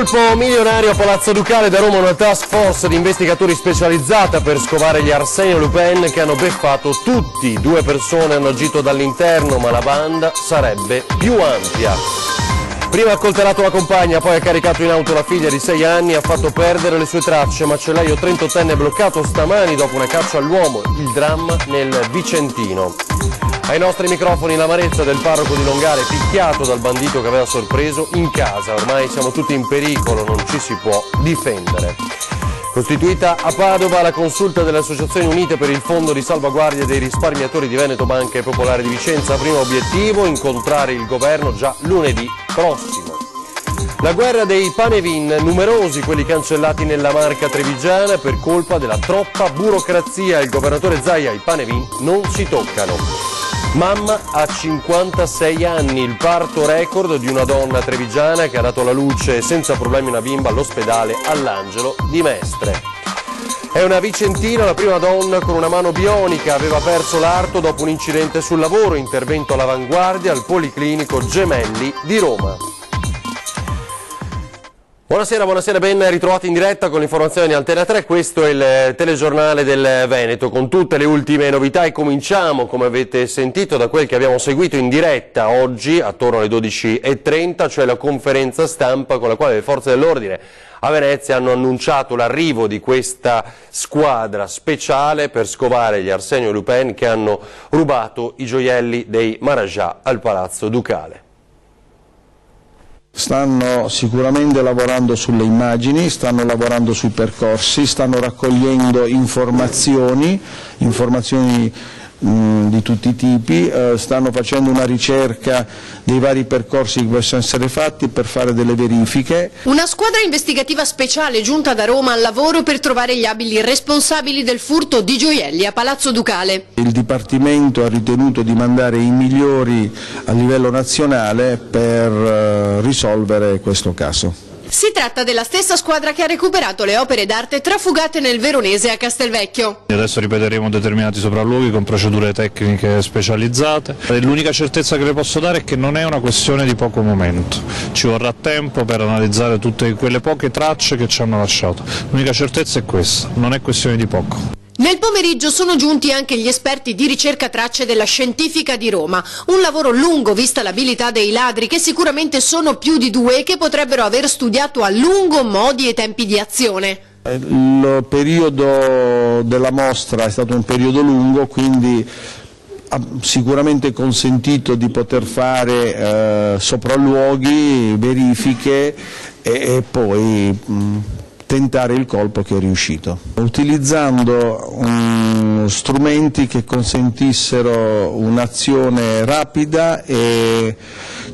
Colpo milionario a Palazzo Ducale. Da Roma una task force di investigatori specializzata per scovare gli Arsenio Lupin che hanno beffato tutti. 2 persone hanno agito dall'interno, ma la banda sarebbe più ampia. Prima ha accoltellato la compagna, poi ha caricato in auto la figlia di 6 anni e ha fatto perdere le sue tracce. Macellaio 38enne bloccato stamani dopo una caccia all'uomo. Il dramma nel Vicentino. Ai nostri microfoni l'amarezza del parroco di Longare, picchiato dal bandito che aveva sorpreso in casa. Ormai siamo tutti in pericolo, non ci si può difendere. Costituita a Padova la consulta delle Associazioni Unite per il Fondo di Salvaguardia dei Risparmiatori di Veneto Banca e Popolare di Vicenza. Primo obiettivo, incontrare il governo già lunedì prossimo. La guerra dei Panevin, numerosi quelli cancellati nella Marca trevigiana per colpa della troppa burocrazia. Il governatore Zaia, i Panevin non si toccano. Mamma a 56 anni, il parto record di una donna trevigiana che ha dato alla luce senza problemi una bimba all'ospedale all'Angelo di Mestre. È una vicentina, la prima donna con una mano bionica, aveva perso l'arto dopo un incidente sul lavoro, intervento all'avanguardia al Policlinico Gemelli di Roma. Buonasera, ben ritrovati in diretta con le informazioni di Antena 3, questo è il telegiornale del Veneto con tutte le ultime novità e cominciamo, come avete sentito, da quel che abbiamo seguito in diretta oggi attorno alle 12:30, cioè la conferenza stampa con la quale le forze dell'ordine a Venezia hanno annunciato l'arrivo di questa squadra speciale per scovare gli Arsenio Lupin che hanno rubato i gioielli dei Marajah al Palazzo Ducale. Stanno sicuramente lavorando sulle immagini, stanno lavorando sui percorsi, stanno raccogliendo informazioni di tutti i tipi, stanno facendo una ricerca dei vari percorsi che possono essere fatti per fare delle verifiche. Una squadra investigativa speciale giunta da Roma al lavoro per trovare gli abili responsabili del furto di gioielli a Palazzo Ducale. Il Dipartimento ha ritenuto di mandare i migliori a livello nazionale per risolvere questo caso. Si tratta della stessa squadra che ha recuperato le opere d'arte trafugate nel Veronese a Castelvecchio. Adesso ripeteremo determinati sopralluoghi con procedure tecniche specializzate. L'unica certezza che le posso dare è che non è una questione di poco momento. Ci vorrà tempo per analizzare tutte quelle poche tracce che ci hanno lasciato. L'unica certezza è questa, non è questione di poco. Nel pomeriggio sono giunti anche gli esperti di ricerca tracce della Scientifica di Roma, un lavoro lungo vista l'abilità dei ladri che sicuramente sono più di 2 e che potrebbero aver studiato a lungo modi e tempi di azione. Il periodo della mostra è stato un periodo lungo, quindi ha sicuramente consentito di poter fare sopralluoghi, verifiche e poi tentare il colpo che è riuscito, utilizzando strumenti che consentissero un'azione rapida e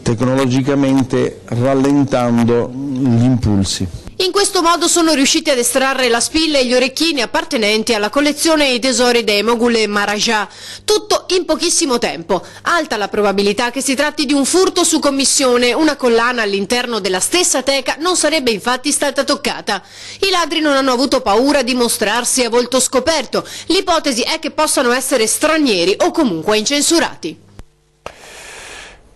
tecnologicamente rallentando gli impulsi. In questo modo sono riusciti ad estrarre la spilla e gli orecchini appartenenti alla collezione I tesori dei Mogul e Marajah, tutto in pochissimo tempo. Alta la probabilità che si tratti di un furto su commissione, una collana all'interno della stessa teca non sarebbe infatti stata toccata. I ladri non hanno avuto paura di mostrarsi a volto scoperto, l'ipotesi è che possano essere stranieri o comunque incensurati.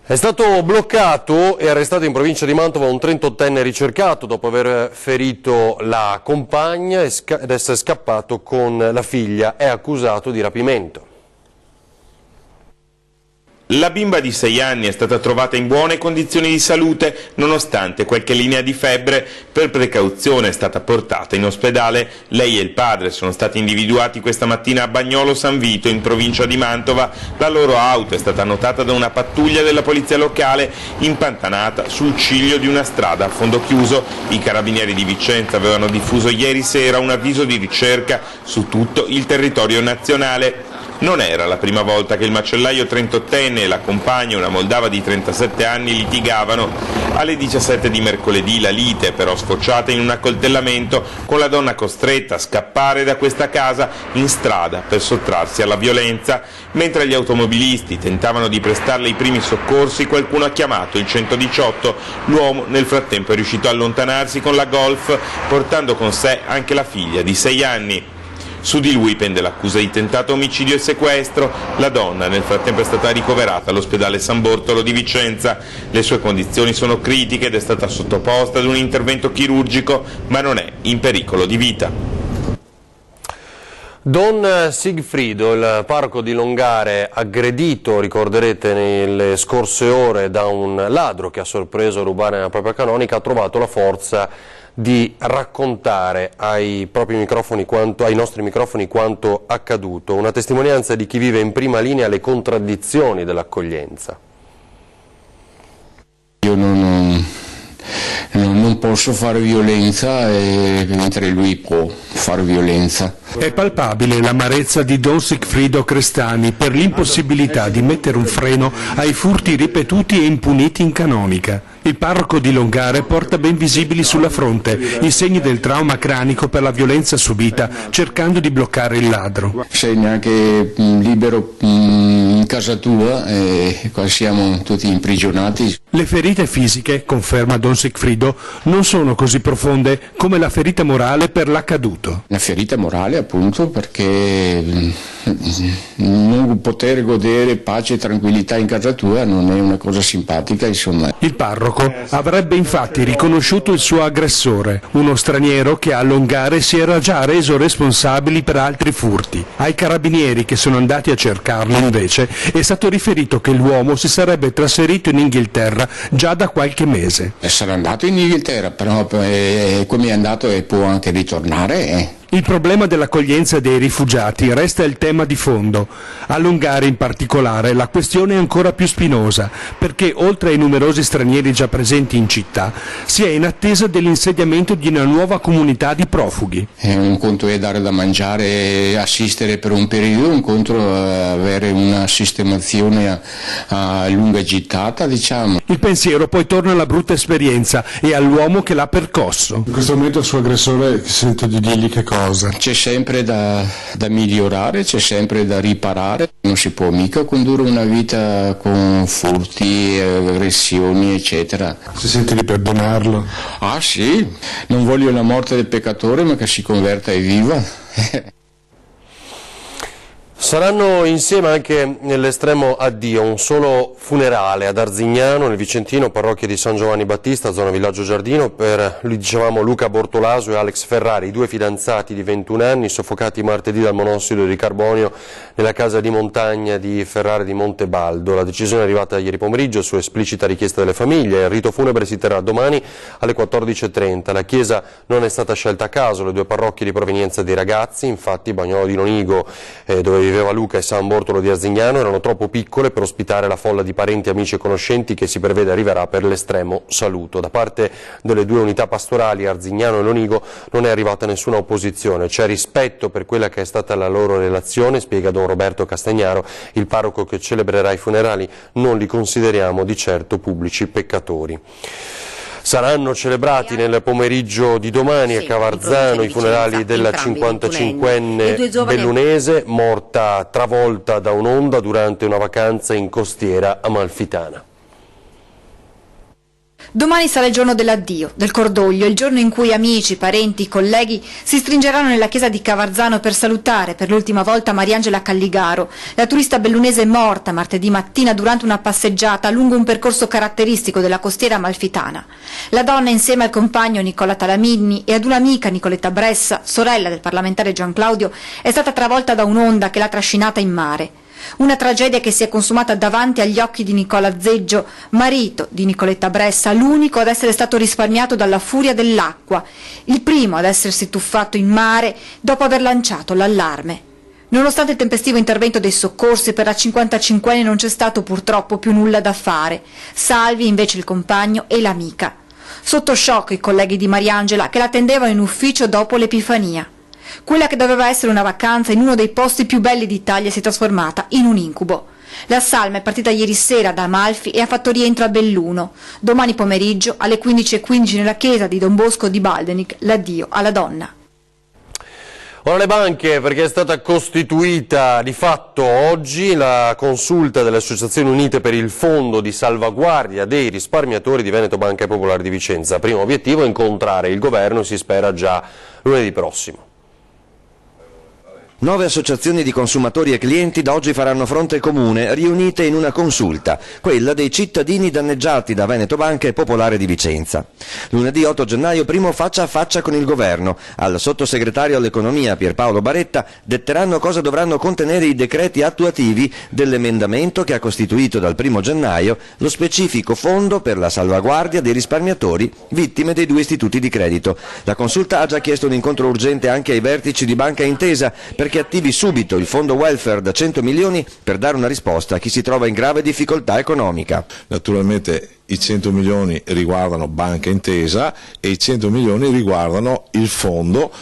È stato bloccato e arrestato in provincia di Mantova un 38enne ricercato dopo aver ferito la compagna ed essere scappato con la figlia. È accusato di rapimento. La bimba di 6 anni è stata trovata in buone condizioni di salute, nonostante qualche linea di febbre. Per precauzione è stata portata in ospedale. Lei e il padre sono stati individuati questa mattina a Bagnolo San Vito, in provincia di Mantova. La loro auto è stata notata da una pattuglia della polizia locale, impantanata sul ciglio di una strada a fondo chiuso. I carabinieri di Vicenza avevano diffuso ieri sera un avviso di ricerca su tutto il territorio nazionale. Non era la prima volta che il macellaio 38enne e la compagna, una moldava di 37 anni, litigavano. Alle 17 di mercoledì la lite è però sfociata in un accoltellamento, con la donna costretta a scappare da questa casa in strada per sottrarsi alla violenza. Mentre gli automobilisti tentavano di prestarle i primi soccorsi, qualcuno ha chiamato il 118. L'uomo nel frattempo è riuscito a allontanarsi con la Golf, portando con sé anche la figlia di 6 anni. Su di lui pende l'accusa di tentato omicidio e sequestro. La donna nel frattempo è stata ricoverata all'ospedale San Bortolo di Vicenza. Le sue condizioni sono critiche ed è stata sottoposta ad un intervento chirurgico, ma non è in pericolo di vita. Don Sigfrido, il parroco di Longare, aggredito, ricorderete, nelle scorse ore da un ladro che ha sorpreso a rubare nella propria canonica, ha trovato la forza di raccontare ai nostri microfoni quanto accaduto, una testimonianza di chi vive in prima linea le contraddizioni dell'accoglienza. Io non posso fare violenza, mentre lui può fare violenza. È palpabile l'amarezza di Don Sigfrido Crestani per l'impossibilità di mettere un freno ai furti ripetuti e impuniti in canonica. Il parroco di Longare porta ben visibili sulla fronte i segni del trauma cranico per la violenza subita, cercando di bloccare il ladro. Sei neanche libero in casa tua e qua siamo tutti imprigionati. Le ferite fisiche, conferma Don Sigfrido, non sono così profonde come la ferita morale per l'accaduto. La ferita morale appunto perché non poter godere pace e tranquillità in casa tua non è una cosa simpatica, insomma. Il parroco avrebbe infatti riconosciuto il suo aggressore, uno straniero che a Longare si era già reso responsabili per altri furti. Ai carabinieri che sono andati a cercarlo invece è stato riferito che l'uomo si sarebbe trasferito in Inghilterra già da qualche mese. Sarà andato in Inghilterra, però come è andato e può anche ritornare. Il problema dell'accoglienza dei rifugiati resta il tema di fondo. A Longare in particolare la questione è ancora più spinosa, perché oltre ai numerosi stranieri già presenti in città, si è in attesa dell'insediamento di una nuova comunità di profughi. Un conto è dare da mangiare e assistere per un periodo, un conto è avere una sistemazione a lunga gittata, diciamo. Il pensiero poi torna alla brutta esperienza e all'uomo che l'ha percosso. In questo momento il suo aggressore sento di dirgli che cosa? C'è sempre da migliorare, c'è sempre da riparare, non si può mica condurre una vita con furti, aggressioni eccetera. Si sente di perdonarlo? Ah sì, non voglio la morte del peccatore ma che si converta e viva. Saranno insieme anche nell'estremo addio, un solo funerale ad Arzignano, nel Vicentino, parrocchia di San Giovanni Battista, zona Villaggio Giardino, per, dicevamo, Luca Bortolaso e Alex Ferrari, i due fidanzati di 21 anni, soffocati martedì dal monossido di carbonio nella casa di montagna di Ferrari di Montebaldo. La decisione è arrivata ieri pomeriggio su esplicita richiesta delle famiglie. Il rito funebre si terrà domani alle 14:30. La chiesa non è stata scelta a caso, le due parrocchie di provenienza dei ragazzi, infatti Bagnolo di Lonigo, dove viveva Luca, e San Bortolo di Arzignano erano troppo piccole per ospitare la folla di parenti, amici e conoscenti che si prevede arriverà per l'estremo saluto. Da parte delle due unità pastorali, Arzignano e Lonigo, non è arrivata nessuna opposizione, c'è rispetto per quella che è stata la loro relazione, spiega Don Roberto Castagnaro, il parroco che celebrerà i funerali: non li consideriamo di certo pubblici peccatori. Saranno celebrati nel pomeriggio di domani a Cavarzano i funerali della 55enne bellunese, morta travolta da un'onda durante una vacanza in costiera amalfitana. Domani sarà il giorno dell'addio, del cordoglio, il giorno in cui amici, parenti, colleghi si stringeranno nella chiesa di Cavarzano per salutare per l'ultima volta Mariangela Calligaro, la turista bellunese morta martedì mattina durante una passeggiata lungo un percorso caratteristico della costiera amalfitana. La donna, insieme al compagno Nicola Talamini e ad un'amica Nicoletta Bressa, sorella del parlamentare Gian Claudio, è stata travolta da un'onda che l'ha trascinata in mare. Una tragedia che si è consumata davanti agli occhi di Nicola Zeggio, marito di Nicoletta Bressa, l'unico ad essere stato risparmiato dalla furia dell'acqua, il primo ad essersi tuffato in mare dopo aver lanciato l'allarme. Nonostante il tempestivo intervento dei soccorsi, per la 55enne non c'è stato purtroppo più nulla da fare, salvi invece il compagno e l'amica. Sotto shock i colleghi di Mariangela che l'attendevano in ufficio dopo l'Epifania. Quella che doveva essere una vacanza in uno dei posti più belli d'Italia si è trasformata in un incubo. La salma è partita ieri sera da Amalfi e ha fatto rientro a Belluno. Domani pomeriggio alle 15:15 nella chiesa di Don Bosco di Baldenic l'addio alla donna. Ora le banche, perché è stata costituita di fatto oggi la consulta delle Associazioni Unite per il Fondo di Salvaguardia dei Risparmiatori di Veneto Banca Popolare di Vicenza. Primo obiettivo: incontrare il governo, si spera già lunedì prossimo. 9 associazioni di consumatori e clienti da oggi faranno fronte comune, riunite in una consulta, quella dei cittadini danneggiati da Veneto Banca e Popolare di Vicenza. Lunedì 8 gennaio, primo faccia a faccia con il governo. Al sottosegretario all'economia Pierpaolo Baretta detteranno cosa dovranno contenere i decreti attuativi dell'emendamento che ha costituito dal 1 gennaio lo specifico fondo per la salvaguardia dei risparmiatori vittime dei 2 istituti di credito. La consulta ha già chiesto un incontro urgente anche ai vertici di Banca Intesa perché attivi subito il fondo welfare da 100 milioni per dare una risposta a chi si trova in grave difficoltà economica. Naturalmente i 100 milioni riguardano Banca Intesa e i 100 milioni riguardano il fondo,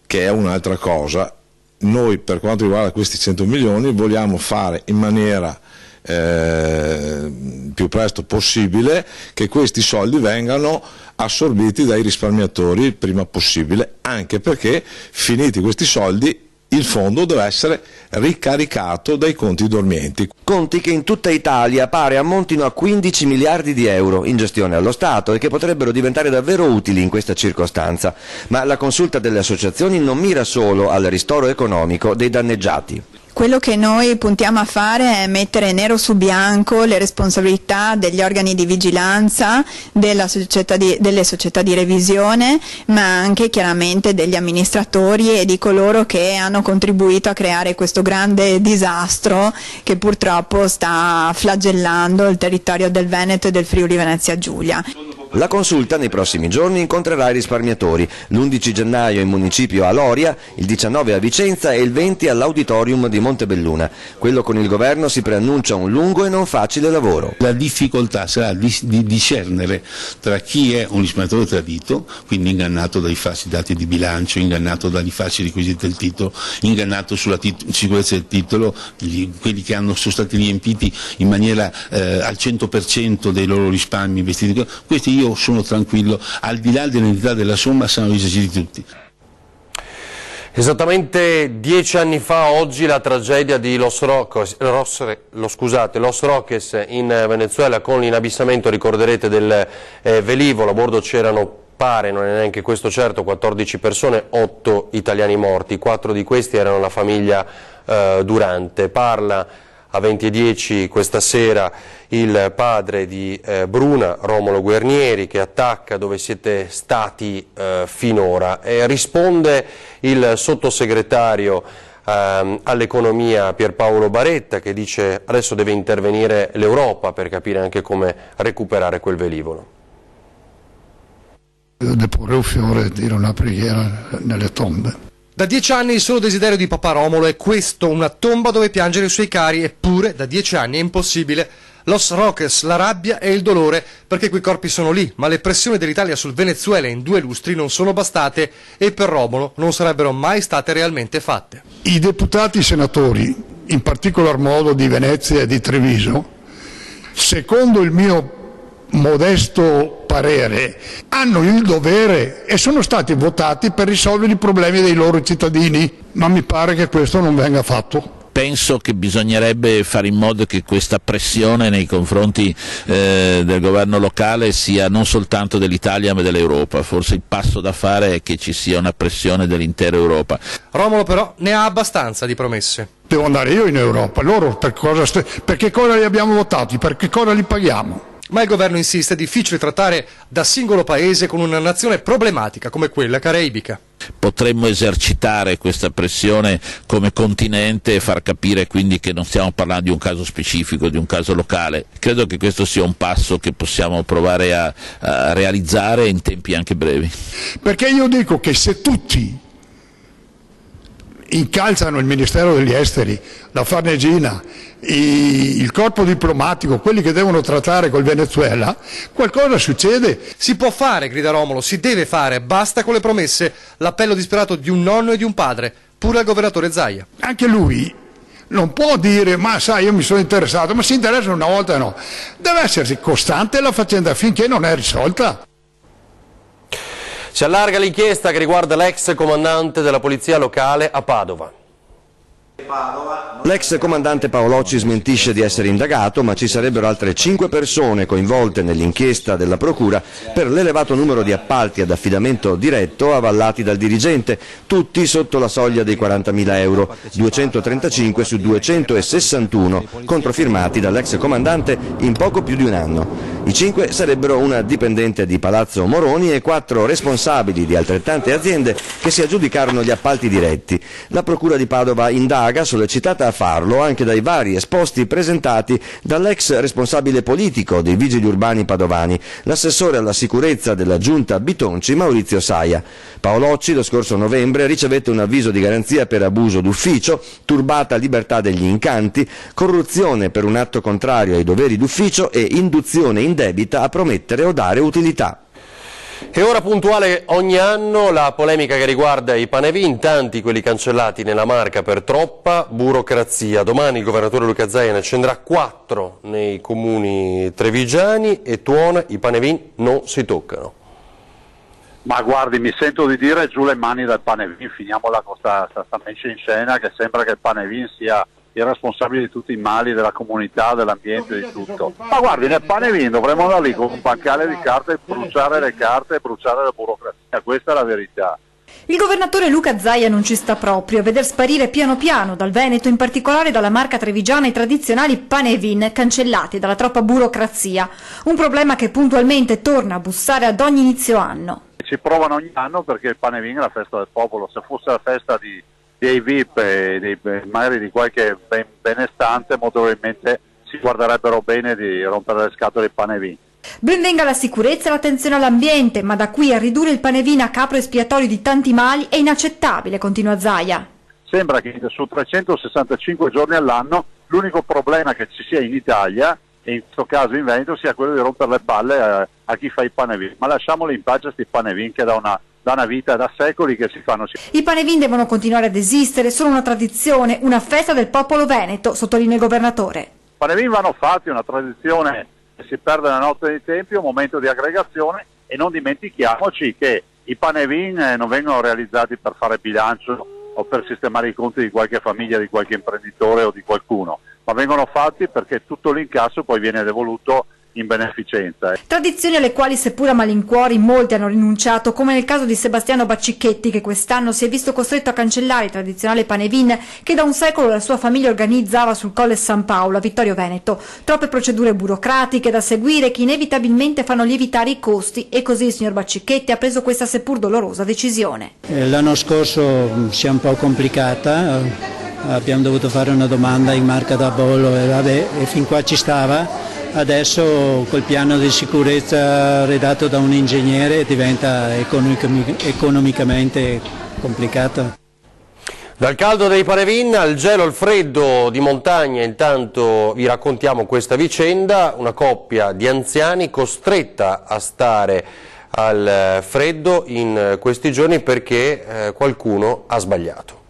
che è un'altra cosa. Noi, per quanto riguarda questi 100 milioni, vogliamo fare in maniera più presto possibile che questi soldi vengano assorbiti dai risparmiatori il prima possibile, anche perché finiti questi soldi il fondo deve essere ricaricato dai conti dormienti. Conti che in tutta Italia pare ammontino a 15 miliardi di euro in gestione allo Stato e che potrebbero diventare davvero utili in questa circostanza. Ma la consulta delle associazioni non mira solo al ristoro economico dei danneggiati. Quello che noi puntiamo a fare è mettere nero su bianco le responsabilità degli organi di vigilanza, delle società di revisione, ma anche chiaramente degli amministratori e di coloro che hanno contribuito a creare questo grande disastro che purtroppo sta flagellando il territorio del Veneto e del Friuli Venezia Giulia. La consulta nei prossimi giorni incontrerà i risparmiatori, l'11 gennaio in municipio a Loria, il 19 a Vicenza e il 20 all'Auditorium di Montebelluna. Quello con il governo si preannuncia un lungo e non facile lavoro. La difficoltà sarà di discernere tra chi è un risparmiatore tradito, quindi ingannato dai falsi dati di bilancio, ingannato dagli falsi requisiti del titolo, ingannato sulla sicurezza del titolo, quelli che sono stati riempiti in maniera al 100% dei loro risparmi investiti. Questi io sono tranquillo, al di là dell'entità della somma saranno risarciti tutti. Esattamente 10 anni fa oggi la tragedia di Los Roques in Venezuela con l'inabissamento, ricorderete, del velivolo. A bordo c'erano, pare, non è neanche questo certo, 14 persone, 8 italiani morti, 4 di questi erano la famiglia Durante. Parla a 20:10 questa sera il padre di Bruna, Romolo Guernieri, che attacca dove siete stati finora, e risponde il sottosegretario all'economia Pierpaolo Baretta, che dice adesso deve intervenire l'Europa per capire anche come recuperare quel velivolo. Deporre un fiore e dire una preghiera nelle tombe. Da 10 anni il solo desiderio di papà Romolo è questo, una tomba dove piangere i suoi cari, eppure da 10 anni è impossibile. Los Roques, la rabbia e il dolore, perché quei corpi sono lì, ma le pressioni dell'Italia sul Venezuela in 2 lustri non sono bastate e per Romolo non sarebbero mai state realmente fatte. I deputati senatori, in particolar modo di Venezia e di Treviso, secondo il mio modesto parere, hanno il dovere e sono stati votati per risolvere i problemi dei loro cittadini, ma mi pare che questo non venga fatto. Penso che bisognerebbe fare in modo che questa pressione nei confronti del governo locale sia non soltanto dell'Italia ma dell'Europa. Forse il passo da fare è che ci sia una pressione dell'intera Europa. Romolo però ne ha abbastanza di promesse. Devo andare io in Europa, loro per che cosa li abbiamo votati, per che cosa li paghiamo? Ma il governo insiste, è difficile trattare da singolo paese con una nazione problematica come quella caraibica. Potremmo esercitare questa pressione come continente e far capire quindi che non stiamo parlando di un caso specifico, di un caso locale. Credo che questo sia un passo che possiamo provare a realizzare in tempi anche brevi. Perché io dico che se tutti incalzano il Ministero degli Esteri, la Farnesina, il corpo diplomatico, quelli che devono trattare col Venezuela, qualcosa succede. Si può fare, grida Romolo, si deve fare, basta con le promesse, l'appello disperato di un nonno e di un padre, pure al governatore Zaia. Anche lui non può dire, ma sai, io mi sono interessato, ma si interessa una volta e no. Deve essersi costante la faccenda finché non è risolta. Si allarga l'inchiesta che riguarda l'ex comandante della polizia locale a Padova. L'ex comandante Paolocci smentisce di essere indagato, ma ci sarebbero altre 5 persone coinvolte nell'inchiesta della Procura per l'elevato numero di appalti ad affidamento diretto avallati dal dirigente, tutti sotto la soglia dei 40.000 euro, 235 su 261, controfirmati dall'ex comandante in poco più di un anno. I 5 sarebbero una dipendente di Palazzo Moroni e 4 responsabili di altrettante aziende che si aggiudicarono gli appalti diretti. La Procura di Padova indaga, sollecitata a farlo anche dai vari esposti presentati dall'ex responsabile politico dei Vigili Urbani padovani, l'assessore alla sicurezza della Giunta Bitonci Maurizio Saia. Paolocci lo scorso novembre ricevette un avviso di garanzia per abuso d'ufficio, turbata libertà degli incanti, corruzione per un atto contrario ai doveri d'ufficio e induzione indebita a promettere o dare utilità. E ora puntuale ogni anno la polemica che riguarda i Panevin, tanti quelli cancellati nella Marca per troppa burocrazia. Domani il governatore Luca Zaia ne accenderà 4 nei comuni trevigiani e tuona, i Panevin non si toccano. Ma guardi, mi sento di dire giù le mani dal Panevin, finiamola con questa messa in scena che sembra che il Panevin sia il responsabile di tutti i mali della comunità, dell'ambiente, di tutto. Ma guardi, nel Panevin dovremmo andare lì con un bancale di carte e bruciare le carte e bruciare la burocrazia, questa è la verità. Il governatore Luca Zaia non ci sta proprio a veder sparire piano piano dal Veneto, in particolare dalla Marca trevigiana, i tradizionali Panevin cancellati dalla troppa burocrazia, un problema che puntualmente torna a bussare ad ogni inizio anno. Ci provano ogni anno perché il Panevin è la festa del popolo, se fosse la festa dei VIP e magari di qualche benestante molto probabilmente si guarderebbero bene di rompere le scatole dei Panevin. Ben venga la sicurezza e l'attenzione all'ambiente, ma da qui a ridurre il Panevin a capro espiatorio di tanti mali è inaccettabile, continua Zaia. Sembra che su 365 giorni all'anno l'unico problema che ci sia in Italia, e in questo caso in Veneto, sia quello di rompere le palle a chi fa i Panevin. Ma lasciamoli in pace questi Panevin che da una vita, da secoli che si fanno. I Panevin devono continuare ad esistere, sono una tradizione, una festa del popolo veneto, sottolinea il governatore. I Panevin vanno fatti, una tradizione che si perde nella notte dei tempi, un momento di aggregazione, e non dimentichiamoci che i Panevin non vengono realizzati per fare bilancio o per sistemare i conti di qualche famiglia, di qualche imprenditore o di qualcuno, ma vengono fatti perché tutto l'incasso poi viene devoluto in beneficenza. Tradizioni alle quali, seppur a malincuori, molti hanno rinunciato, come nel caso di Sebastiano Baccicchetti, che quest'anno si è visto costretto a cancellare il tradizionale Panevin che da un secolo la sua famiglia organizzava sul Colle San Paolo a Vittorio Veneto. Troppe procedure burocratiche da seguire che inevitabilmente fanno lievitare i costi, e così il signor Baccicchetti ha preso questa seppur dolorosa decisione. L'anno scorso si è un po' complicata, abbiamo dovuto fare una domanda in Marca da bollo e fin qua ci stava. Adesso col piano di sicurezza redatto da un ingegnere diventa economicamente complicato. Dal caldo dei Panevin al gelo, al freddo di montagna, intanto vi raccontiamo questa vicenda, una coppia di anziani costretta a stare al freddo in questi giorni perché qualcuno ha sbagliato.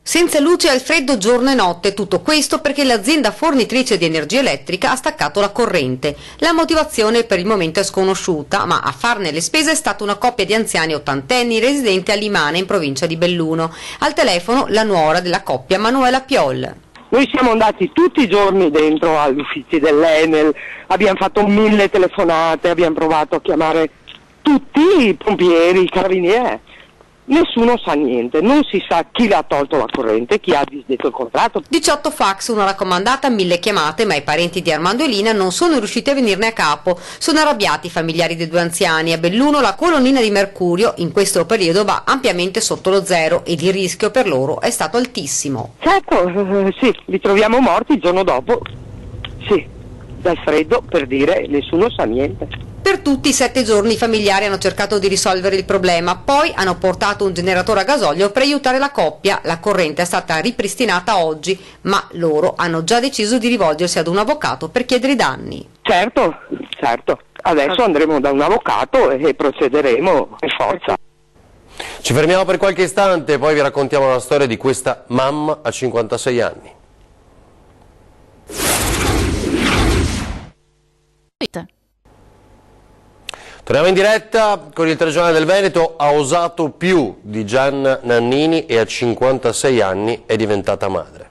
Senza luce al freddo giorno e notte, tutto questo perché l'azienda fornitrice di energia elettrica ha staccato la corrente. La motivazione per il momento è sconosciuta, ma a farne le spese è stata una coppia di anziani ottantenni residenti a Limana in provincia di Belluno. Al telefono la nuora della coppia, Manuela Piol. Noi siamo andati tutti i giorni dentro agli uffici dell'Enel, abbiamo fatto 1000 telefonate, abbiamo provato a chiamare tutti i pompieri, i carabinieri. Nessuno sa niente, non si sa chi l'ha tolto la corrente, chi ha disdetto il contratto. 18 fax, una raccomandata, 1000 chiamate, ma i parenti di Armando e Lina non sono riusciti a venirne a capo. Sono arrabbiati i familiari dei due anziani. A Belluno la colonnina di mercurio in questo periodo va ampiamente sotto lo zero ed il rischio per loro è stato altissimo. Certo, sì, li troviamo morti il giorno dopo, sì, dal freddo, per dire, nessuno sa niente. Per tutti i 7 giorni i familiari hanno cercato di risolvere il problema, poi hanno portato un generatore a gasolio per aiutare la coppia. La corrente è stata ripristinata oggi, ma loro hanno già deciso di rivolgersi ad un avvocato per chiedere i danni. Certo, adesso andremo da un avvocato e procederemo per forza. Ci fermiamo per qualche istante, poi vi raccontiamo la storia di questa mamma a 56 anni. Torniamo in diretta con il telegiornale del Veneto. Ha osato più di Gianna Nannini e a 56 anni è diventata madre.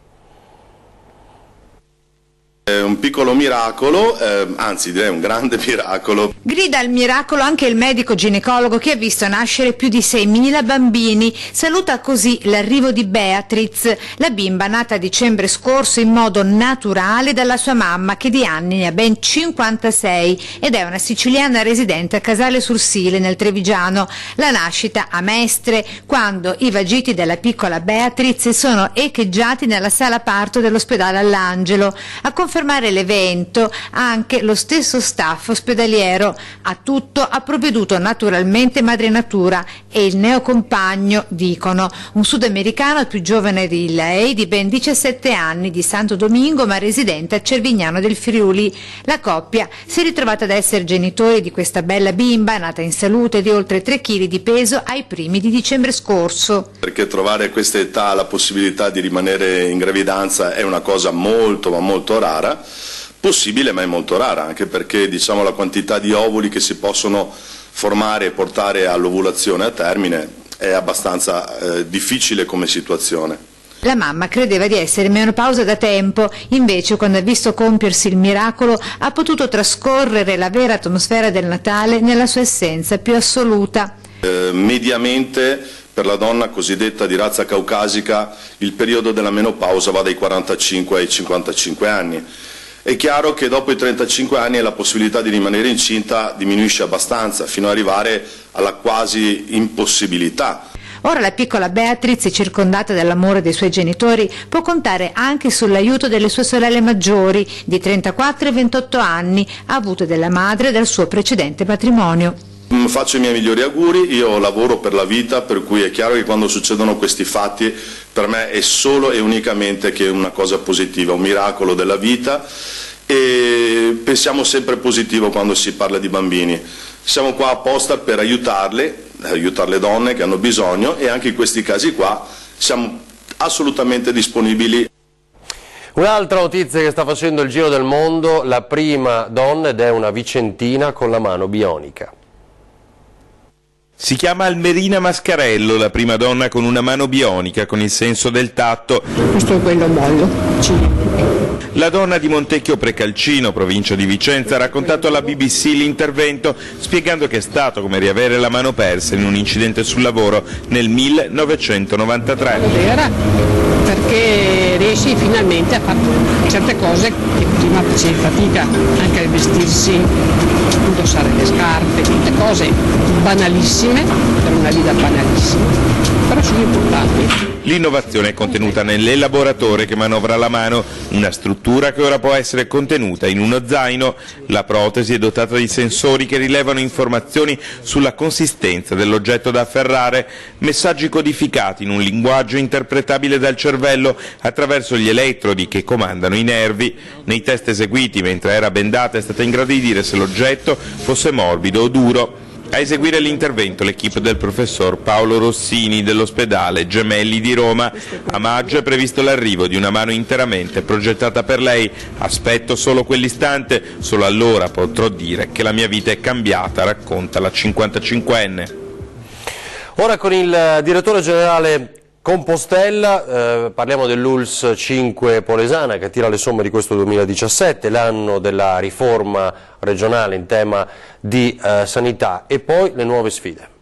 È un piccolo miracolo, anzi direi un grande miracolo. Grida al miracolo anche il medico ginecologo che ha visto nascere più di 6.000 bambini. Saluta così l'arrivo di Beatriz, la bimba nata a dicembre scorso in modo naturale dalla sua mamma che di anni ne ha ben 56 ed è una siciliana residente a Casale sul Sile nel Trevigiano. La nascita a Mestre quando i vagiti della piccola Beatriz sono echeggiati nella sala parto dell'ospedale All'Angelo. A confermare l'evento anche lo stesso staff ospedaliero. A tutto ha provveduto naturalmente Madre Natura e il neocompagno, dicono, un sudamericano più giovane di lei, di ben 17 anni, di Santo Domingo ma residente a Cervignano del Friuli. La coppia si è ritrovata ad essere genitori di questa bella bimba nata in salute di oltre 3 kg di peso ai primi di dicembre scorso. Perché trovare a questa età la possibilità di rimanere in gravidanza è una cosa molto ma molto rara. Possibile ma è molto rara, anche perché diciamo la quantità di ovuli che si possono formare e portare all'ovulazione a termine è abbastanza difficile come situazione. La mamma credeva di essere in menopausa da tempo, invece quando ha visto compiersi il miracolo ha potuto trascorrere la vera atmosfera del Natale nella sua essenza più assoluta. Mediamente per la donna cosiddetta di razza caucasica il periodo della menopausa va dai 45 ai 55 anni. È chiaro che dopo i 35 anni la possibilità di rimanere incinta diminuisce abbastanza, fino ad arrivare alla quasi impossibilità. Ora la piccola Beatriz, circondata dall'amore dei suoi genitori, può contare anche sull'aiuto delle sue sorelle maggiori, di 34 e 28 anni, avute dalla madre dal suo precedente matrimonio. Faccio i miei migliori auguri, io lavoro per la vita, per cui è chiaro che quando succedono questi fatti per me è solo e unicamente che una cosa positiva, un miracolo della vita, e pensiamo sempre positivo quando si parla di bambini. Siamo qua apposta per aiutare le donne che hanno bisogno e anche in questi casi qua siamo assolutamente disponibili. Un'altra notizia che sta facendo il giro del mondo, la prima donna ed è una vicentina con la mano bionica. Si chiama Almerina Mascarello, la prima donna con una mano bionica, con il senso del tatto. Questo è quello mollo. La donna di Montecchio Precalcino, provincia di Vicenza, ha raccontato alla BBC l'intervento spiegando che è stato come riavere la mano persa in un incidente sul lavoro nel 1993. Vera, perché riesci finalmente a fare certe cose che prima facevi fatica, anche a vestirsi, indossare le scarpe, tutte cose banalissime per una vita banalissima, però sono importanti. L'innovazione è contenuta nell'elaboratore che manovra la mano, una struttura che ora può essere contenuta in uno zaino. La protesi è dotata di sensori che rilevano informazioni sulla consistenza dell'oggetto da afferrare, messaggi codificati in un linguaggio interpretabile dal cervello attraverso gli elettrodi che comandano i nervi. Nei test eseguiti mentre era bendata è stata in grado di dire se l'oggetto fosse morbido o duro. A eseguire l'intervento l'equipe del professor Paolo Rossini dell'ospedale Gemelli di Roma. A maggio è previsto l'arrivo di una mano interamente progettata per lei. Aspetto solo quell'istante, solo allora potrò dire che la mia vita è cambiata, racconta la 55enne. Ora con il direttore generale Compostella, parliamo dell'ULSS 5 Polesana che tira le somme di questo 2017, l'anno della riforma regionale in tema di sanità e poi le nuove sfide.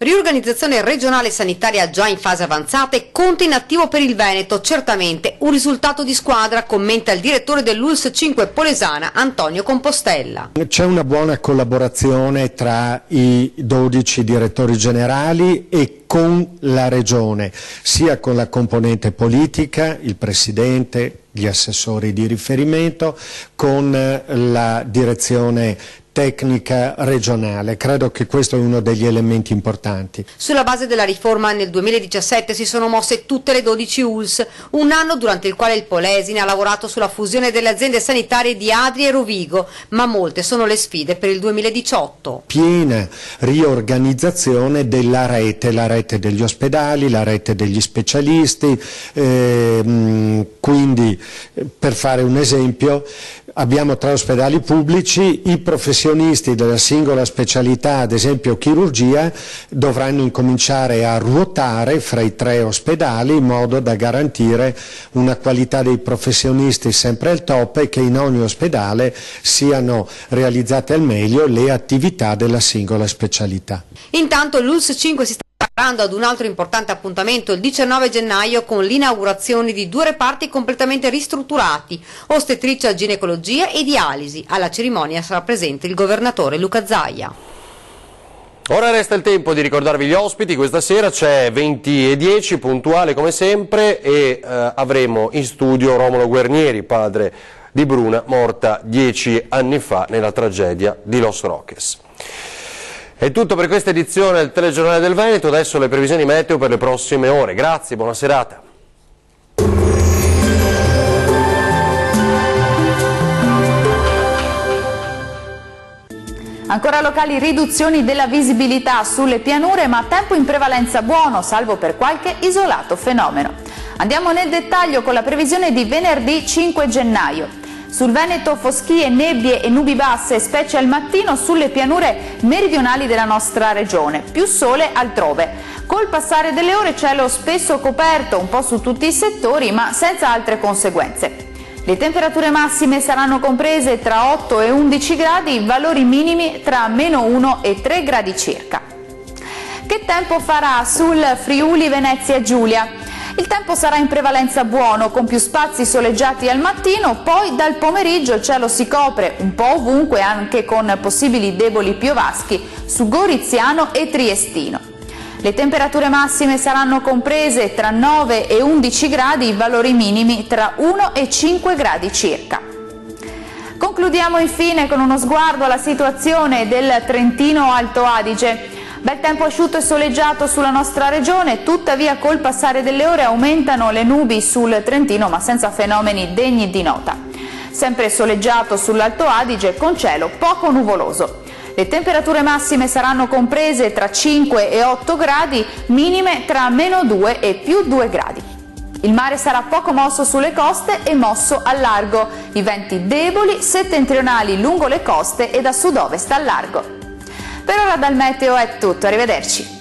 Riorganizzazione regionale sanitaria già in fase avanzata e conti in attivo per il Veneto, certamente un risultato di squadra, commenta il direttore dell'ULSS 5 Polesana Antonio Compostella. C'è una buona collaborazione tra i 12 direttori generali e con la regione, sia con la componente politica, il presidente, gli assessori di riferimento, con la direzione tecnica regionale. Credo che questo è uno degli elementi importanti. Sulla base della riforma nel 2017 si sono mosse tutte le 12 ULSS, un anno durante il quale il Polesine ha lavorato sulla fusione delle aziende sanitarie di Adri e Rovigo, ma molte sono le sfide per il 2018. Piena riorganizzazione della rete, la rete degli ospedali, la rete degli specialisti, quindi per fare un esempio abbiamo 3 ospedali pubblici, i professionisti della singola specialità, ad esempio chirurgia, dovranno incominciare a ruotare fra i 3 ospedali in modo da garantire una qualità dei professionisti sempre al top e che in ogni ospedale siano realizzate al meglio le attività della singola specialità. Intanto l'ULSS 5 si sta preparando ad un altro importante appuntamento il 19 gennaio con l'inaugurazione di 2 reparti completamente ristrutturati, ostetricia, ginecologia e dialisi. Alla cerimonia sarà presente il governatore Luca Zaia. Ora resta il tempo di ricordarvi gli ospiti. Questa sera c'è 20:10, puntuale come sempre, e avremo in studio Romolo Guernieri, padre di Bruna, morta 10 anni fa nella tragedia di Los Roques. È tutto per questa edizione del Telegiornale del Veneto, adesso le previsioni meteo per le prossime ore. Grazie, buona serata. Ancora locali riduzioni della visibilità sulle pianure, ma tempo in prevalenza buono, salvo per qualche isolato fenomeno. Andiamo nel dettaglio con la previsione di venerdì 5 gennaio. Sul Veneto foschie, nebbie e nubi basse, specie al mattino sulle pianure meridionali della nostra regione, più sole altrove. Col passare delle ore cielo spesso coperto un po' su tutti i settori, ma senza altre conseguenze. Le temperature massime saranno comprese tra 8 e 11 gradi, valori minimi tra -1 e 3 gradi circa. Che tempo farà sul Friuli Venezia Giulia? Il tempo sarà in prevalenza buono, con più spazi soleggiati al mattino, poi dal pomeriggio il cielo si copre un po' ovunque, anche con possibili deboli piovaschi su Goriziano e Triestino. Le temperature massime saranno comprese tra 9 e 11 gradi, i valori minimi tra 1 e 5 gradi circa. Concludiamo infine con uno sguardo alla situazione del Trentino Alto Adige. Bel tempo asciutto e soleggiato sulla nostra regione, tuttavia col passare delle ore aumentano le nubi sul Trentino, ma senza fenomeni degni di nota. Sempre soleggiato sull'Alto Adige, con cielo poco nuvoloso. Le temperature massime saranno comprese tra 5 e 8 gradi, minime tra -2 e +2 gradi. Il mare sarà poco mosso sulle coste e mosso al largo, i venti deboli settentrionali lungo le coste e da sud-ovest al largo. Per ora dal meteo è tutto, arrivederci.